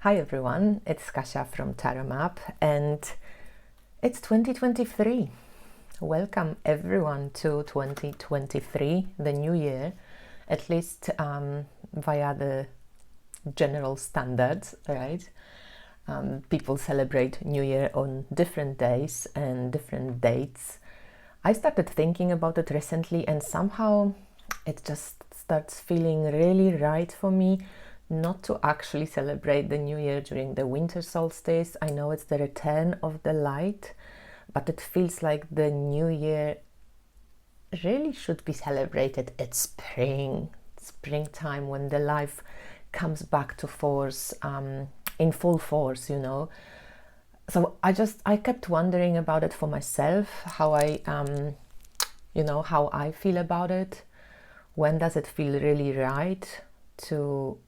Hi everyone, it's Kasia from Tarot Map and it's 2023. Welcome everyone to 2023, the new year, at least via the general standards, right? People celebrate New Year on different days and different dates. I started thinking about it recently and somehow it just starts feeling really right for me not to actually celebrate the new year during the winter solstice. I know it's the return of the light, but it feels like the new year really should be celebrated at springtime, when the life comes back to force, in full force, you know. So I kept wondering about it for myself, how how I feel about it. When does it feel really right to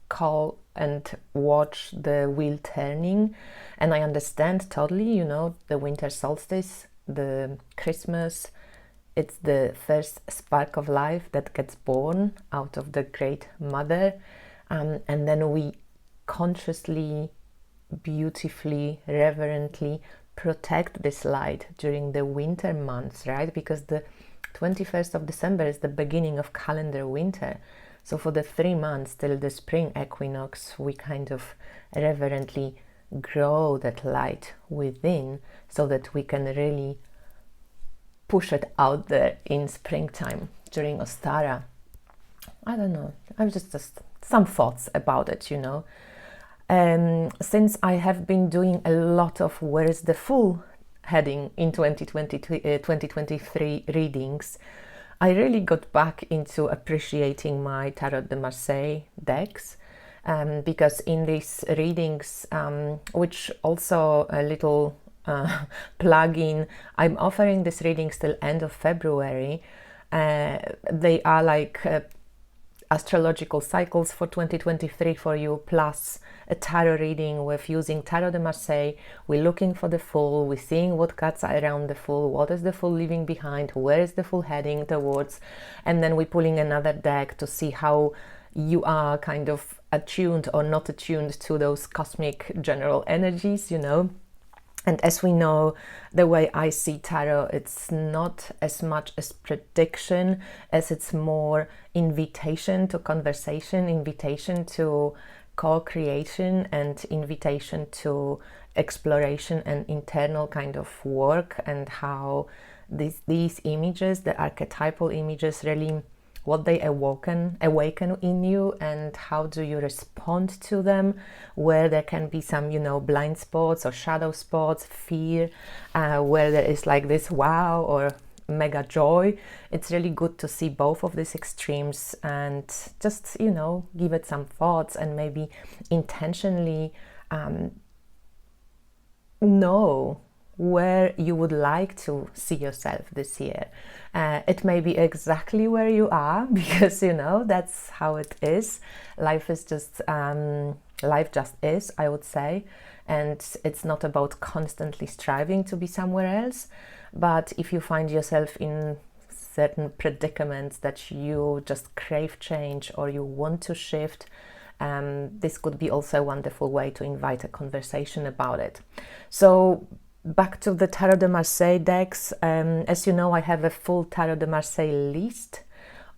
call and watch the wheel turning? And I understand totally, you know, the winter solstice, the Christmas, it's the first spark of life that gets born out of the great mother, and then we consciously, beautifully, reverently protect this light during the winter months, right? Because the 21st of December is the beginning of calendar winter. So for the 3 months till the spring equinox, we kind of reverently grow that light within so that we can really push it out there in springtime during Ostara. I don't know, I've just some thoughts about it, you know. Since I have been doing a lot of Where is the Fool heading in 2023 readings, I really got back into appreciating my Tarot de Marseille decks, because in these readings, which also a little plug-in, I'm offering these readings till end of February. They are like astrological cycles for 2023 for you, plus a tarot reading with using Tarot de Marseille. We're looking for the Fool, we're seeing what cards are around the Fool, what is the Fool leaving behind, where is the Fool heading towards, and then we're pulling another deck to see how you are kind of attuned or not attuned to those cosmic general energies, you know. And as we know, the way I see tarot, it's not as much as prediction as it's more invitation to conversation, invitation to co-creation, and invitation to exploration and internal kind of work, and how these images, the archetypal images, really what they awaken in you, and how do you respond to them, where there can be some, you know, blind spots or shadow spots, fear, where there is like this wow or mega joy. It's really good to see both of these extremes and just, you know, give it some thoughts and maybe intentionally know where you would like to see yourself this year. It may be exactly where you are, because, you know, that's how it is. Life is just, life just is, I would say. And it's not about constantly striving to be somewhere else. But if you find yourself in certain predicaments that you just crave change or you want to shift, this could be also a wonderful way to invite a conversation about it. So back to the Tarot de Marseille decks. As you know, I have a full Tarot de Marseille list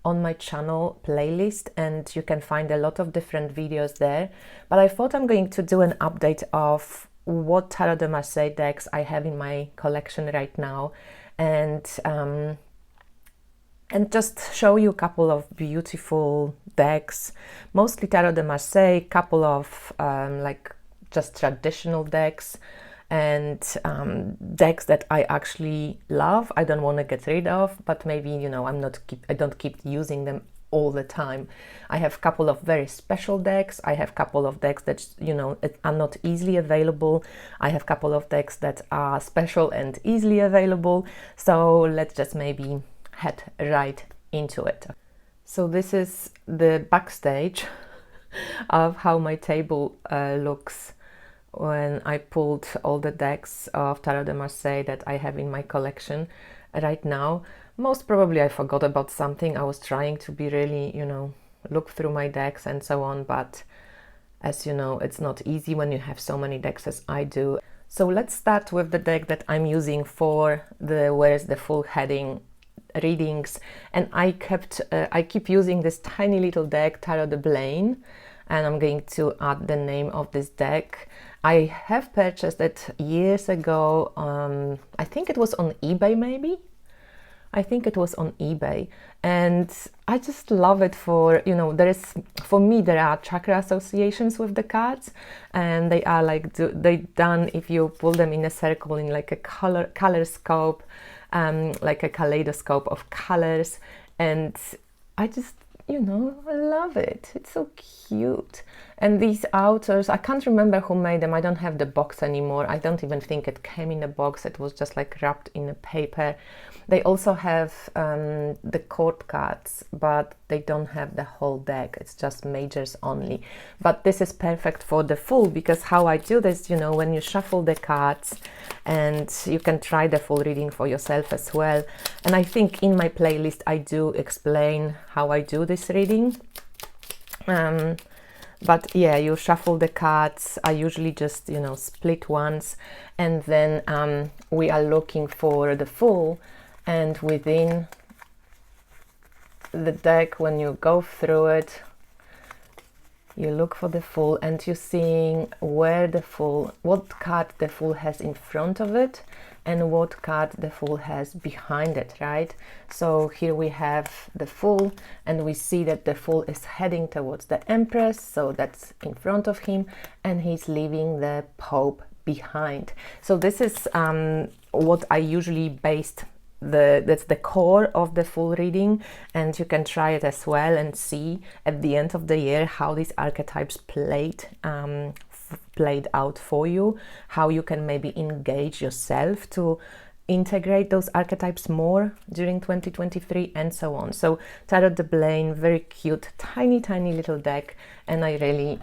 on my channel playlist, and you can find a lot of different videos there. But I thought I'm going to do an update of what Tarot de Marseille decks I have in my collection right now, and just show you a couple of beautiful decks, mostly Tarot de Marseille, couple of like just traditional decks, and decks that I actually love, I don't want to get rid of, but maybe, you know, I don't keep using them all the time. I have a couple of very special decks. I have a couple of decks that, you know, are not easily available. I have a couple of decks that are special and easily available. So let's just maybe head right into it. So this is the backstage of how my table looks when I pulled all the decks of Tarot de Marseille that I have in my collection right now. Most probably I forgot about something. I was trying to be really, you know, look through my decks and so on, but As you know, it's not easy when you have so many decks as I do. So let's start with the deck that I'm using for the Where's the Full heading readings, and I keep using this tiny little deck, Tarot de Blaine, and I'm going to add the name of this deck. I have purchased it years ago. I think it was on eBay, maybe. I think it was on eBay, and I just love it for, you know, for me there are chakra associations with the cards, and they are like they done if you pull them in a circle in like a color scope, like a kaleidoscope of colors, and I just, you know, I love it. It's so cute. And these authors, I can't remember who made them. I don't have the box anymore. I don't even think it came in a box. It was just like wrapped in a paper. They also have the court cards, but they don't have the whole deck. It's just majors only. But this is perfect for the full, because how I do this, you know, when you shuffle the cards, and you can try the full reading for yourself as well. And I think in my playlist I do explain how I do this reading. But yeah, you shuffle the cards. I usually just, you know, split once, and then we are looking for the full. And within the deck, when you go through it, you look for the full, and you're seeing where the full, what card the full has in front of it, and what card the fool has behind it, right? So here we have the fool, and we see that the fool is heading towards the Empress, so that's in front of him, and he's leaving the Pope behind. So this is what I usually based that's the core of the full reading, and you can try it as well and see at the end of the year how these archetypes played out for you, how you can maybe engage yourself to integrate those archetypes more during 2023, and so on. So Tarot de Blaine, very cute, tiny little deck, and I really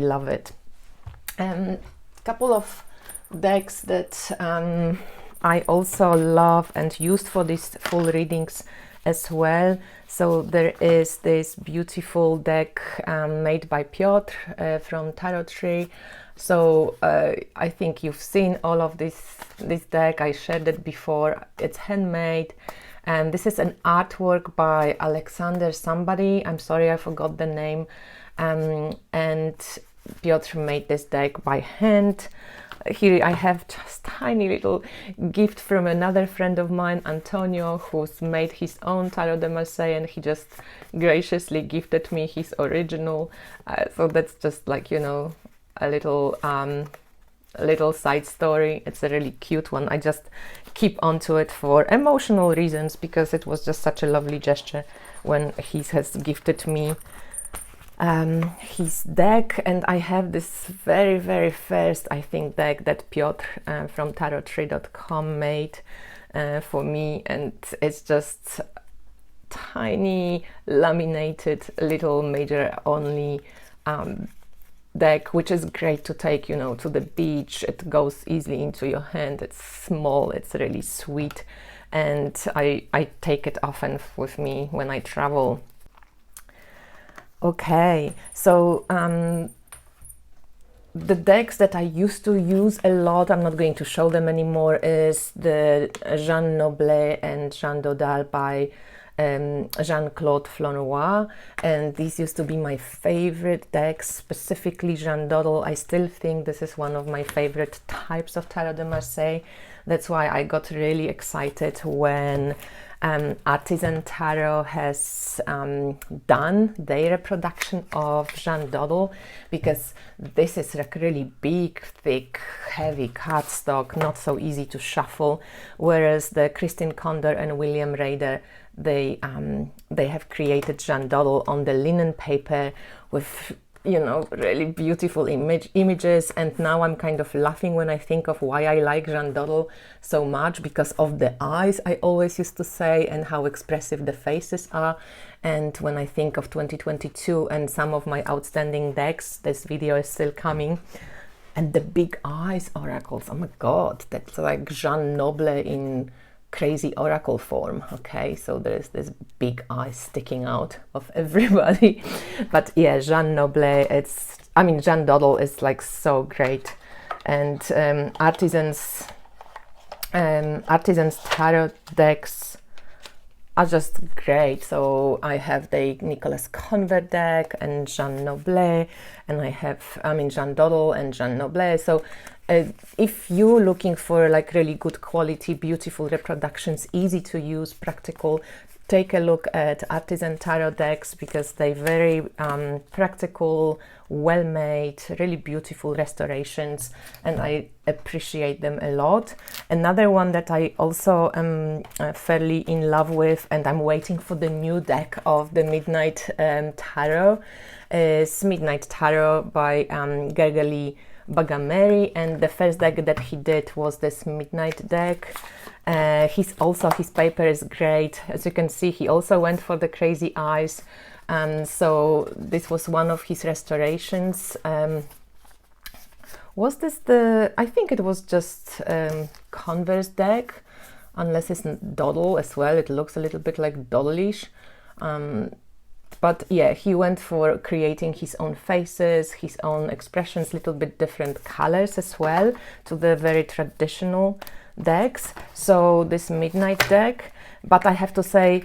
love it. Couple of decks that I also love and used for these full readings as well. So there is this beautiful deck made by Piotr from Tarot Tree. So I think you've seen all of this deck. I shared it before. It's handmade, and this is an artwork by Alexander somebody. I'm sorry, I forgot the name. And Piotr made this deck by hand. Here I have just tiny little gift from another friend of mine, Antonio, who's made his own Tarot de Marseille, and he just graciously gifted me his original. So that's just like, you know, a little side story. It's a really cute one. I just keep onto it for emotional reasons, because it was just such a lovely gesture when he has gifted me his deck. And I have this very first, I think, deck that Piotr from tarot3.com made for me, and it's just tiny laminated little major only deck, which is great to take, you know, to the beach. It goes easily into your hand. It's small, it's really sweet, and I take it often with me when I travel. Okay, so the decks that I used to use a lot, I'm not going to show them anymore, is the Jean Noblet and Jean Dodal by Jean-Claude Flenoir, and these used to be my favorite decks, specifically Jean Dodal. I still think this is one of my favorite types of Tarot de Marseille. That's why I got really excited when Artisan Tarot has done their reproduction of Jean Dodal, because this is like really big, thick, heavy cardstock, not so easy to shuffle, whereas the Christine Condor and William Rader, they have created Jean Dodal on the linen paper with, you know, really beautiful images. And now I'm kind of laughing when I think of why I like Jean Dodal so much, because of the eyes, I always used to say, and how expressive the faces are. And when I think of 2022 and some of my outstanding decks, this video is still coming, and the big eyes oracles, oh my god, that's like Jean Noble in crazy oracle form. Okay, so there's this big eye sticking out of everybody. But yeah, Jean Noblet, Jean Dodell is like so great. And Artisan's tarot decks are just great. So I have the Nicolas Convert deck and Jean Noblet, and I have Jean Dodell and Jean Noblet. So if you're looking for like really good quality, beautiful reproductions, easy to use, practical, take a look at Artisan Tarot decks, because they're very practical, well made, really beautiful restorations, and I appreciate them a lot. Another one that I also am fairly in love with, and I'm waiting for the new deck of the Midnight Tarot, is Midnight Tarot by Gergely Bagameri, and the first deck that he did was this Midnight deck. His paper is great. As you can see, he also went for the crazy eyes. So this was one of his restorations. Was this I think it was just Converse deck, unless it's Dodell as well. It looks a little bit like Dodelish. But yeah, he went for creating his own faces, his own expressions, little bit different colors as well to the very traditional decks. So this Midnight deck, but I have to say,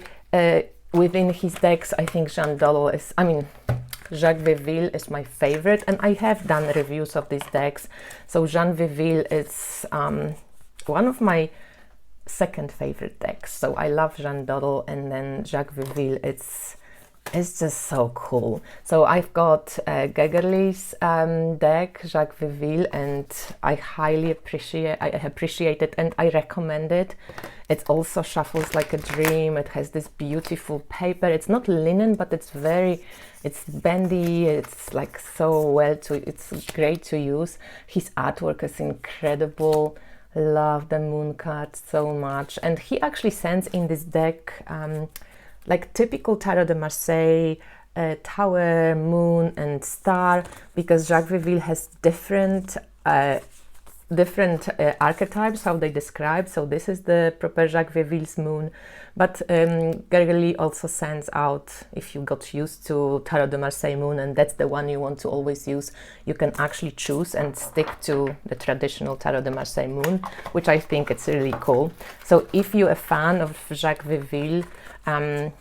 within his decks, I think Jacques Viville is my favorite, and I have done reviews of these decks. So Jean Viville is one of my second favorite decks. So I love Jean Dodell, and then Jacques Viville, it's just so cool. So I've got Gergely's deck, Jacques Viville, and I highly appreciate it, and I recommend it. It also shuffles like a dream. It has this beautiful paper. It's not linen, but it's bendy. It's like it's great to use. His artwork is incredible. Love the moon cards so much. And he actually sends in this deck like typical Tarot de Marseille, tower, moon, and star, because Jacques Viville has different archetypes, how they describe. So this is the proper Jacques Viville's moon, but Gergely also sends out, if you got used to Tarot de Marseille moon, and that's the one you want to always use, you can actually choose and stick to the traditional Tarot de Marseille moon, which I think it's really cool. So if you're a fan of Jacques Viville, I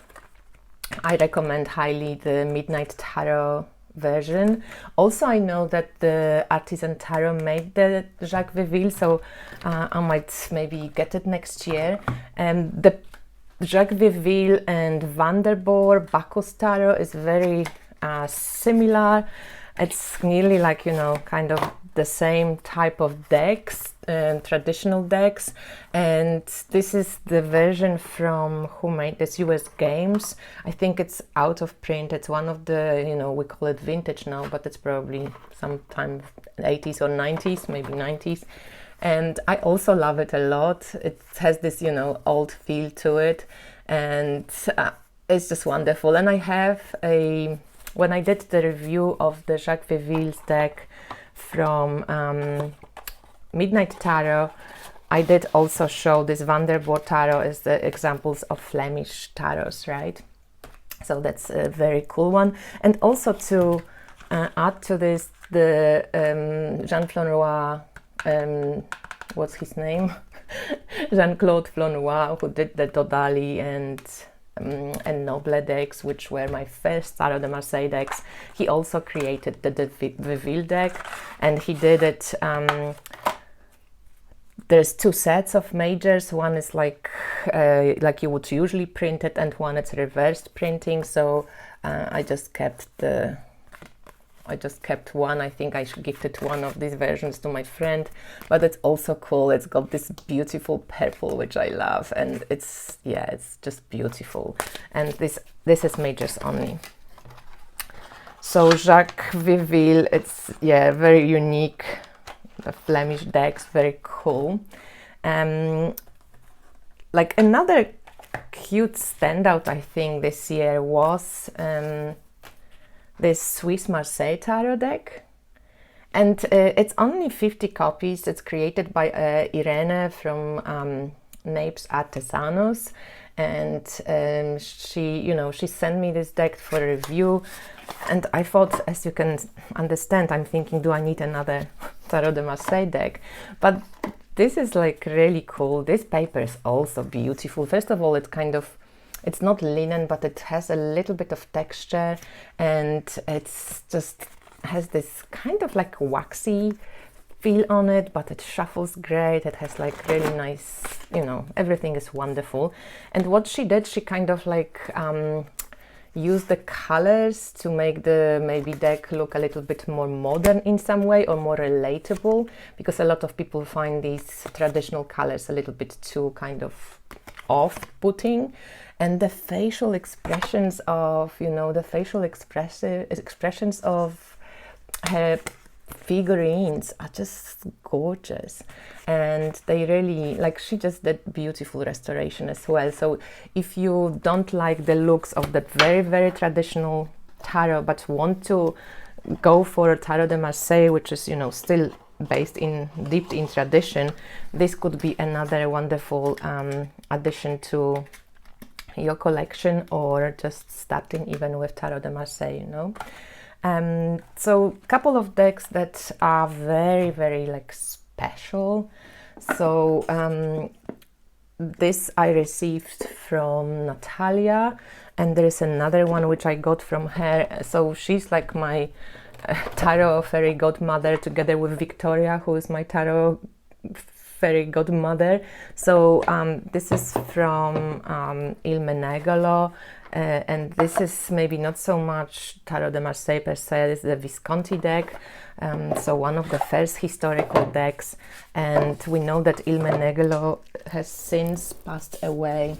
recommend highly the Midnight Tarot version. Also, I know that the Artisan Tarot made the Jacques Viville, so I might maybe get it next year. The Jacques Viville and Vanderboer Bacchus Tarot is very similar. It's nearly like, kind of the same type of decks, traditional decks, and this is the version from who made this, US Games. I think it's out of print. It's one of the, we call it vintage now, but it's probably sometime 80s or 90s, maybe 90s. And I also love it a lot. It has this, old feel to it, and it's just wonderful. And I have when I did the review of the Jacques Viville's deck from Midnight Tarot, I did also show this Vanderboer Tarot as the examples of Flemish tarots, right? So that's a very cool one. And also to add to this, the Jean Flonois, what's his name? Jean-Claude Flonois, who did the Dodali and Noble decks, which were my first Tarot de Marseille decks. He also created the Viville deck, and he did it. There's two sets of majors. One is like you would usually print it, and one it's reversed printing. So I just kept one. I think I gifted one of these versions to my friend, but it's also cool. It's got this beautiful purple, which I love, and it's just beautiful. And this is majors only. So Jacques Viville, it's very unique. The Flemish decks, very cool. Like another cute standout, I think this year was this Swiss Marseille Tarot deck, and it's only 50 copies. It's created by Irene from Naples Artesanos, and she sent me this deck for review, and I thought, as you can understand, I'm thinking, do I need another Tarot de Marseille deck? But this is like really cool. This paper is also beautiful. First of all, it's not linen, but it has a little bit of texture, and it's just has this kind of like waxy feel on it, but it shuffles great. It has like really nice, everything is wonderful. And what she did, she kind of like used the colors to make the maybe deck look a little bit more modern in some way, or more relatable, because a lot of people find these traditional colors a little bit too kind of off-putting. And the facial expressions of, expressions of her figurines are just gorgeous, and they really, like, she just did beautiful restoration as well. So if you don't like the looks of that very, very traditional tarot, but want to go for a Tarot de Marseille, which is, still deep in tradition, this could be another wonderful addition to your collection, or just starting even with Tarot de Marseille, So a couple of decks that are very, very like special. So this I received from Natalia, and there is another one which I got from her. So she's like my tarot fairy godmother, together with Victoria, who is my tarot fairy godmother. So this is from Il Meneghello. And this is maybe not so much Tarot de Marseille per se, it's the Visconti deck, so one of the first historical decks, and we know that Il Meneghello has since passed away,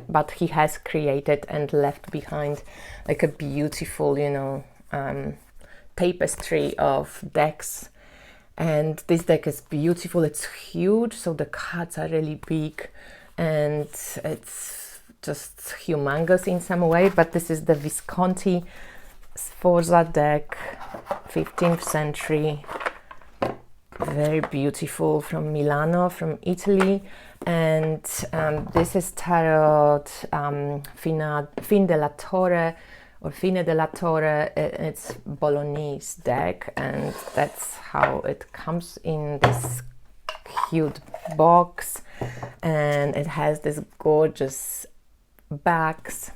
but he has created and left behind like a beautiful, tapestry of decks. And this deck is beautiful, it's huge, so the cards are really big, and it's just humongous in some way. But this is the Visconti Sforza deck, 15th century, very beautiful, from Milano, from Italy. And this is Tarot Fine della Torre, or Fine della Torre. It's Bolognese deck, and that's how it comes in this cute box, and it has this gorgeous backs,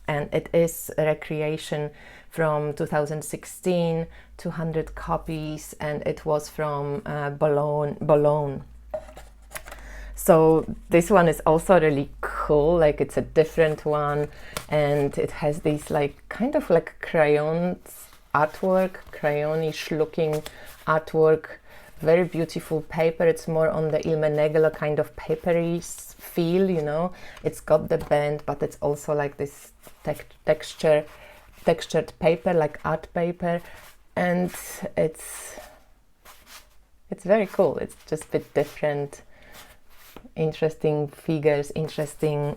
and it is a recreation from 2016, 200 copies, and it was from Bologna. So this one is also really cool, like it's a different one, and it has these like kind of like crayons artwork, crayonish looking artwork, very beautiful paper. It's more on the Il Meneghello kind of papery feel, It's got the bend, but it's also like this textured paper, like art paper, and it's very cool. It's just a bit different, interesting figures, interesting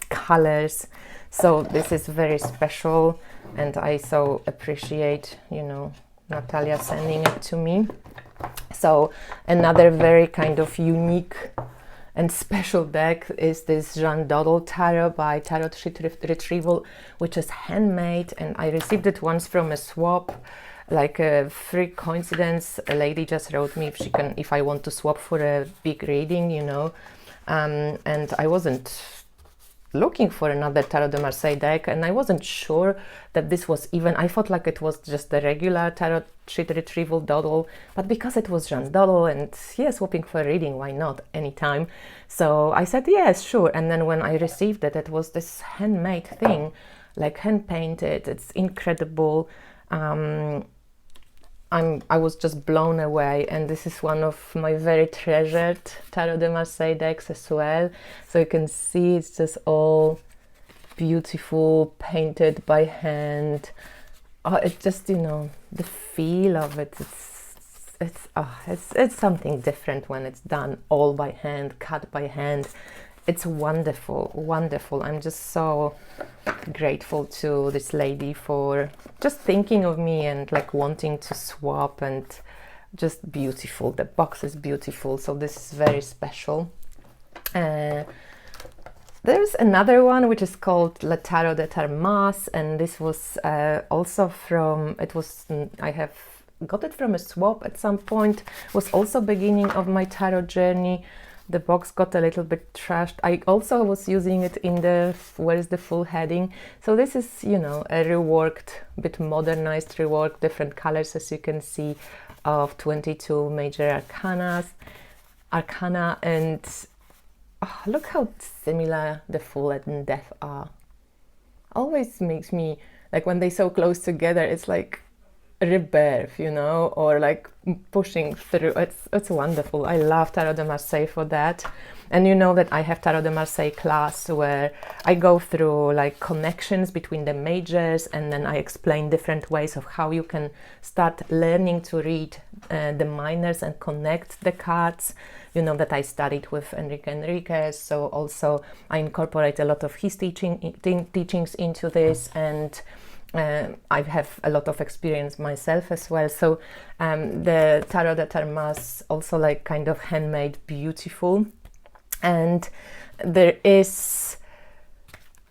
colors. So this is very special, and I so appreciate, Natalia sending it to me. So another very kind of unique and special deck is this Jean Dodel Tarot by Tarot Retrieval, which is handmade, and I received it once from a swap, like a free coincidence. A lady just wrote me if I want to swap for a big reading, and I wasn't looking for another Tarot de Marseille deck, and I wasn't sure that this was even, I thought like it was just the regular Tarot Retrieval Dodel, but because it was Jean Dodel, and swapping for a reading, why not, anytime. So I said yes, sure. And then when I received it, it was this handmade thing, like hand painted. It's incredible. I was just blown away, and this is one of my very treasured Tarot de Marseille decks as well. So you can see it's just all beautiful, painted by hand. It's just, the feel of it, it's something different when it's done all by hand, cut by hand. It's wonderful, wonderful. I'm just so grateful to this lady for just thinking of me and like wanting to swap, and just beautiful. The box is beautiful, so this is very special. There's another one which is called Le Tarot de Tarmas, and this was also from, I have got it from a swap at some point, was also beginning of my tarot journey. The box got a little bit trashed. I also was using it in the where is the full heading. So this is, you know, a reworked, bit modernized, reworked, different colors, as you can see, of 22 major arcana, and oh, look how similar the full and death are. Always makes me, like, when they're so close together, it's like rebirth, you know, or like pushing through. It's wonderful. I love Tarot de Marseille for that. And you know that I have Tarot de Marseille class where I go through like connections between the majors, and then I explain different ways of how you can start learning to read the minors and connect the cards. You know that I studied with Enrique Enriquez, so also I incorporate a lot of his teachings into this, and I have a lot of experience myself as well. So the Tarot de Tarmas also like kind of handmade, beautiful. And there is,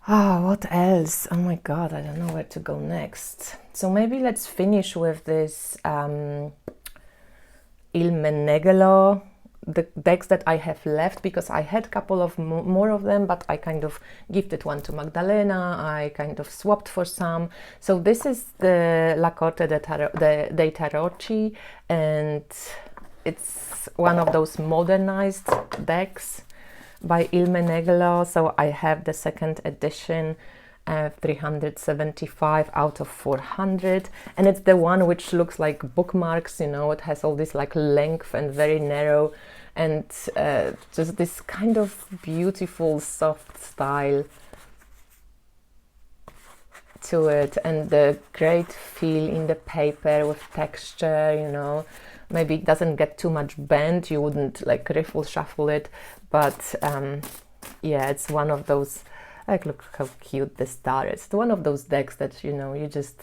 what else? Oh my god, I don't know where to go next. So maybe let's finish with this Il Meneghello, the decks that I have left, because I had a couple of more of them, but I kind of gifted one to Magdalena, I kind of swapped for some. So this is the La Corte dei Tarocchi, and it's one of those modernized decks by Il Meneghello. So I have the second edition, 375 out of 400, and it's the one which looks like bookmarks, you know, it has all this like length and very narrow, and just this kind of beautiful soft style to it, and the great feel in the paper with texture, you know. Maybe it doesn't get too much bent, you wouldn't like riffle shuffle it, but yeah, it's one of those, like, look how cute the star is. It's one of those decks that, you know, you just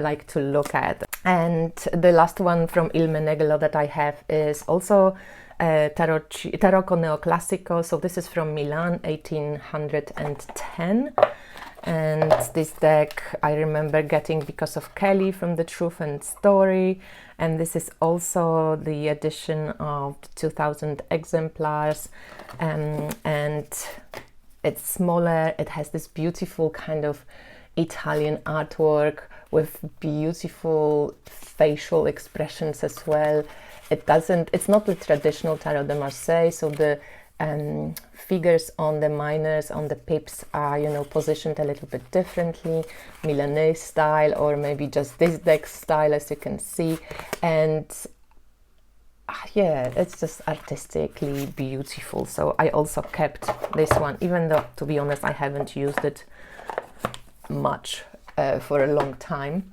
like to look at. And the last one from Il Meneghello that I have is also Tarocco Neoclassico. So this is from Milan, 1810. And this deck I remember getting because of Kelly from The Truth and Story. And this is also the edition of 2000 exemplars. And it's smaller, it has this beautiful kind of Italian artwork with beautiful facial expressions as well. It's not the traditional Tarot de Marseille, so the figures on the minors, on the pips are, you know, positioned a little bit differently, Milanese style, or maybe just this deck style, as you can see. And yeah, it's just artistically beautiful. So I also kept this one, even though, to be honest, I haven't used it much for a long time.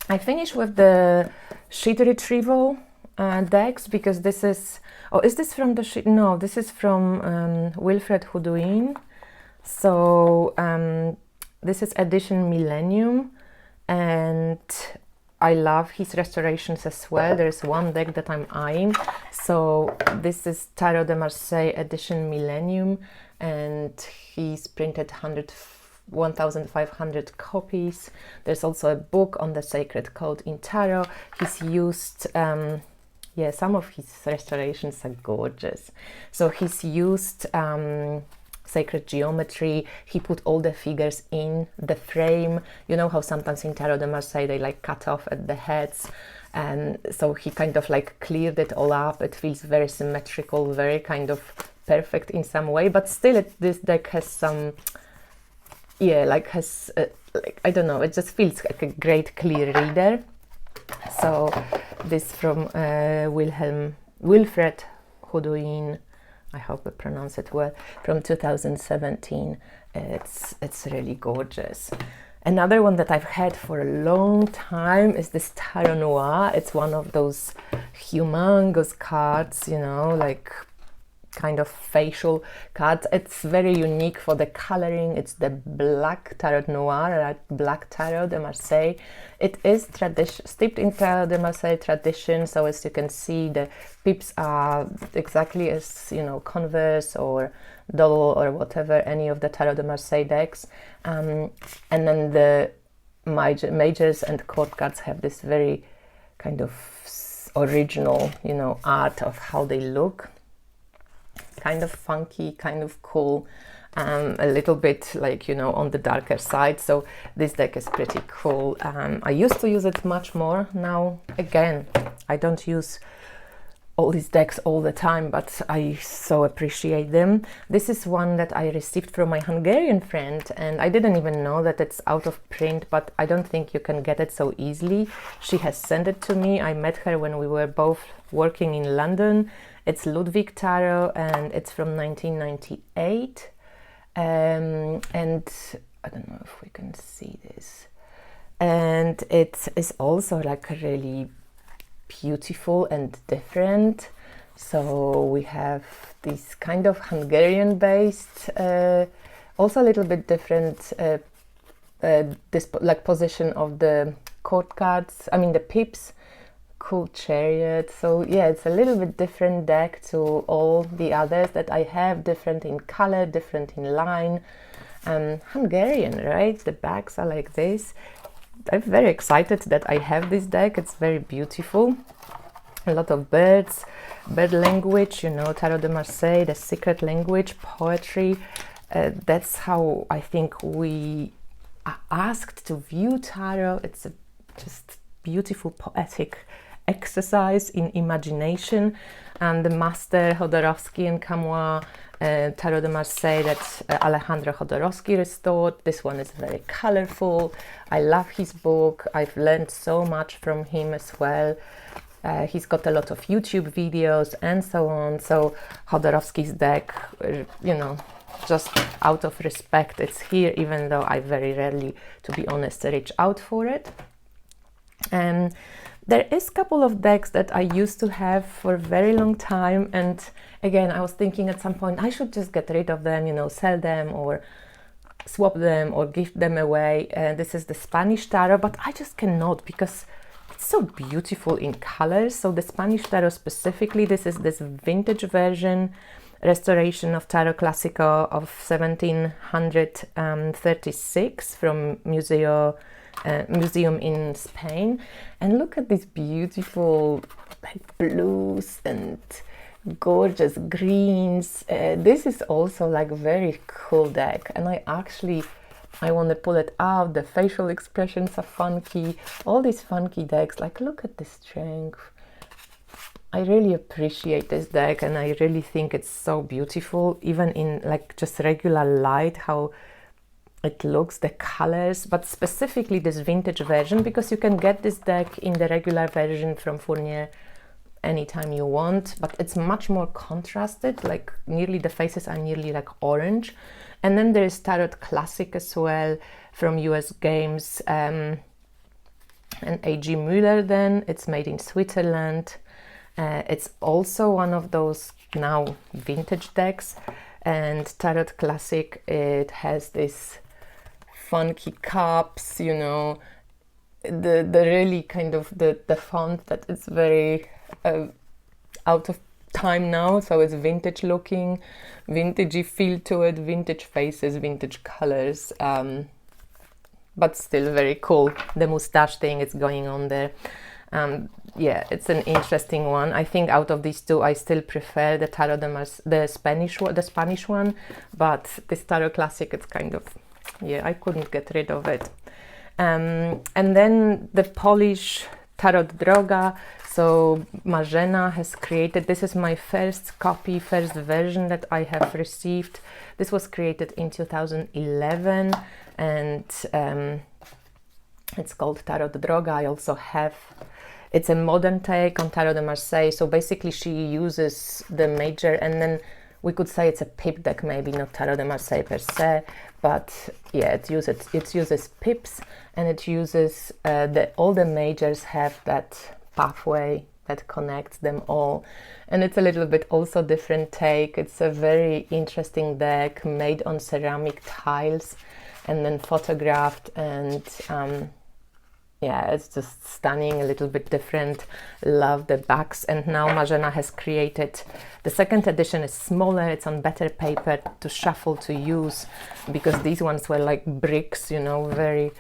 I finished with the sheet retrieval decks, because this is, oh, is this from the sheet? No, this is from Wilfred Houdouin. So this is edition Millennium, and I love his restorations as well. There's one deck that I'm eyeing. So this is Tarot de Marseille edition Millennium, and he's printed 1,500 copies. There's also a book on the sacred code in tarot. He's used, yeah, some of his restorations are gorgeous. So he's used sacred geometry. He put all the figures in the frame. You know how sometimes in Tarot de Marseille they like cut off at the heads, and so he kind of like cleared it all up. It feels very symmetrical, very kind of perfect in some way, but still this deck has some, yeah, like has like, I don't know, it just feels like a great clear reader. So this from Wilfred Houdouin, I hope I pronounce it well, from 2017. It's really gorgeous. Another one that I've had for a long time is this Tarot Noir. It's one of those humongous cards, you know, like kind of facial cards. It's very unique for the coloring. It's the black Tarot Noir, right? Black Tarot de Marseille. It is steeped in Tarot de Marseille tradition, so as you can see, the pips are exactly as, you know, Converse or Double or whatever, any of the Tarot de Marseille decks. And then the majors and court cards have this very kind of original, you know, art of how they look. Kind of funky, kind of cool, a little bit like, you know, on the darker side. So this deck is pretty cool. I used to use it much more. Now, again, I don't use all these decks all the time, but I so appreciate them. This is one that I received from my Hungarian friend, and I didn't even know that it's out of print, but I don't think you can get it so easily. She has sent it to me. I met her when we were both working in London. It's Ludwig Tarot, and it's from 1998. And I don't know if we can see this. And it is also like really beautiful and different. So we have this kind of Hungarian based, also a little bit different this like position of the court cards, I mean the pips. Cool Chariot. So yeah, it's a little bit different deck to all the others that I have, different in color, different in line. Hungarian, right? The backs are like this. I'm very excited that I have this deck. It's very beautiful. A lot of birds, bird language, you know, Tarot de Marseille, the secret language, poetry. That's how I think we are asked to view tarot. It's a just beautiful poetic exercise in imagination. And the master Hodorovsky and Camois Tarot de Marseille that Alejandro Hodorovsky restored. This one is very colorful. I love his book. I've learned so much from him as well. He's got a lot of YouTube videos and so on. So Hodorovsky's deck, you know, just out of respect, it's here, even though I very rarely, to be honest, reach out for it. And there is a couple of decks that I used to have for a very long time, and again I was thinking at some point I should just get rid of them, you know, sell them or swap them or give them away. This is the Spanish Tarot, but I just cannot because it's so beautiful in colors. So the Spanish Tarot specifically, this is this vintage version, restoration of Tarot Clásico of 1736 from museum in Spain. And look at these beautiful like blues and gorgeous greens. This is also like a very cool deck, and I want to pull it out. The facial expressions are funky, all these funky decks. Like, look at the strength. I really appreciate this deck, and I really think it's so beautiful, even in like just regular light, how it looks, the colors, but specifically this vintage version, because you can get this deck in the regular version from Fournier anytime you want, but it's much more contrasted, like nearly the faces are nearly like orange. And then there is Tarot Classic as well from US Games and A.G. Müller. Then it's made in Switzerland. It's also one of those now vintage decks. And Tarot Classic, it has this funky cups, you know, the really kind of the font that is very out of time now, so it's vintage looking, vintagey feel to it, vintage faces, vintage colors, but still very cool. The mustache thing is going on there. Yeah, it's an interesting one. I think out of these two, I still prefer the Tarot de Marseille, the Spanish one, but this Tarot Classic, it's kind of, yeah, I couldn't get rid of it. And then the Polish Tarot Droga. So Marzena has created, this is my first version that I have received. This was created in 2011, and it's called Tarot Droga. I also have, it's a modern take on Tarot de Marseille. So basically she uses the major, and then we could say it's a pip deck, maybe not Tarot de Marseille per se, but yeah, it uses pips, and it uses all the majors have that pathway that connects them all. And it's a little bit also different take. It's a very interesting deck made on ceramic tiles and then photographed, and yeah, it's just stunning, a little bit different. Love the backs. And now Marzena has created, the second edition is smaller, it's on better paper to shuffle, to use, because these ones were like bricks, you know, very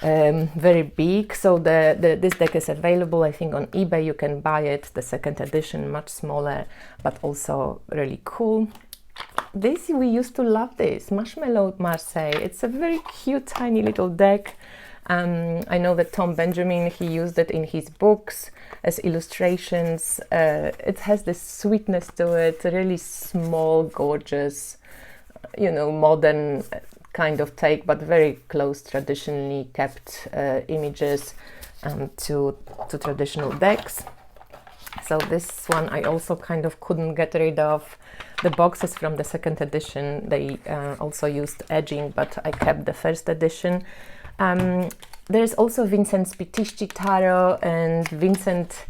very big. So this deck is available, I think, on eBay. You can buy it, the second edition, much smaller, but also really cool. This, we used to love this, Marshmallow Marseille. It's a very cute, tiny little deck. I know that Tom Benjamin, he used it in his books as illustrations. It has this sweetness to it, really small, gorgeous, you know, modern kind of take, but very close, traditionally kept images to traditional decks. So this one I also kind of couldn't get rid of. The boxes from the second edition, they also used edging, but I kept the first edition. There's also Vincent's Pitisci Tarot, and Vincent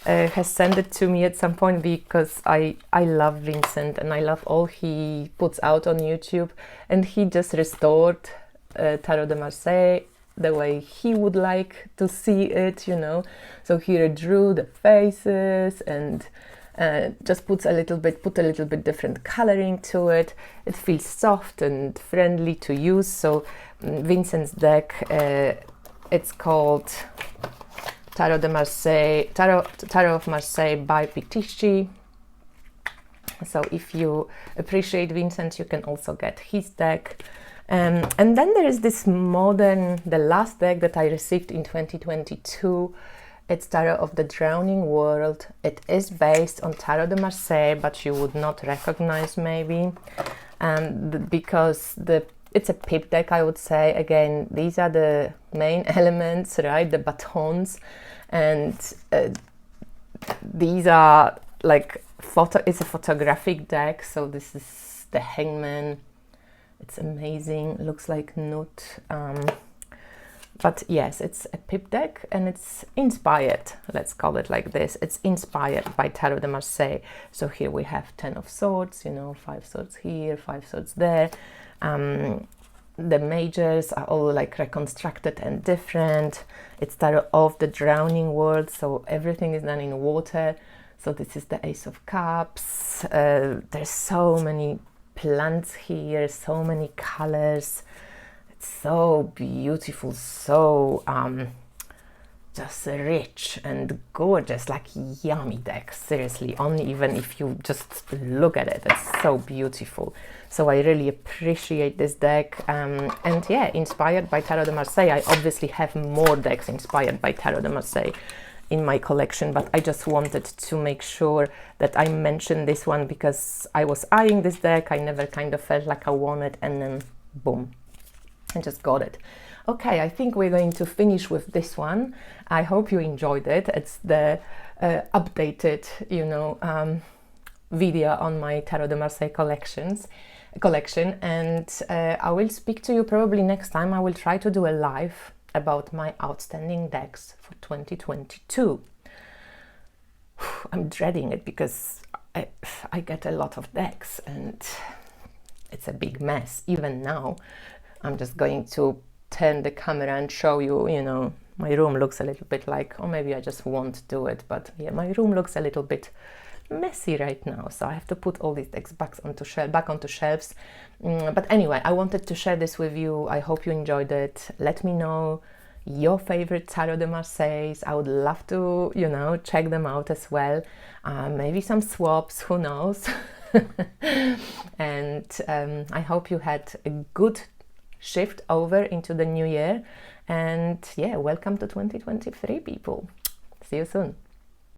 has sent it to me at some point because I love Vincent and I love all he puts out on YouTube, and he just restored Tarot de Marseille the way he would like to see it, you know. So he drew the faces and just put a little bit different coloring to it. It feels soft and friendly to use. So Vincent's deck, it's called Tarot de Marseille, Tarot of Marseille by Pitisci. So if you appreciate Vincent, you can also get his deck. And then there is this modern, the last deck that I received in 2022. It's Tarot of the Drowning World. It is based on Tarot de Marseille, but you would not recognize maybe, because it's a pip deck, I would say. Again, these are the main elements, right? The batons, and these are like it's a photographic deck. So this is the Hangman. It's amazing. Looks like nut. But yes, it's a pip deck and it's inspired, let's call it like this. It's inspired by Tarot de Marseille. So here we have 10 of swords, you know, 5 swords here, 5 swords there. The majors are all like reconstructed and different. It's Tarot of the Drowning World, so everything is done in water. So this is the Ace of Cups. There's so many plants here, so many colors. So beautiful, so just rich and gorgeous, like yummy deck, seriously. Only even if you just look at it, it's so beautiful. So I really appreciate this deck, and yeah, inspired by Tarot de Marseille. I obviously have more decks inspired by Tarot de Marseille in my collection, but I just wanted to make sure that I mentioned this one because I was eyeing this deck. I never kind of felt like I wanted, and then boom, I just got it. Okay, I think we're going to finish with this one. I hope you enjoyed it. It's the updated, you know, video on my Tarot de Marseille collection, and I will speak to you probably next time. I will try to do a live about my outstanding decks for 2022. I'm dreading it because I get a lot of decks and it's a big mess. Even now, I'm just going to turn the camera and show you, you know, my room looks a little bit like, or maybe I just won't do it, but yeah, my room looks a little bit messy right now, so I have to put all these decks back onto shelves. But anyway, I wanted to share this with you. I hope you enjoyed it. Let me know your favorite Tarot de Marseille. I would love to, you know, check them out as well. Maybe some swaps, who knows. And I hope you had a good shift over into the new year, and yeah, welcome to 2023, people. See you soon.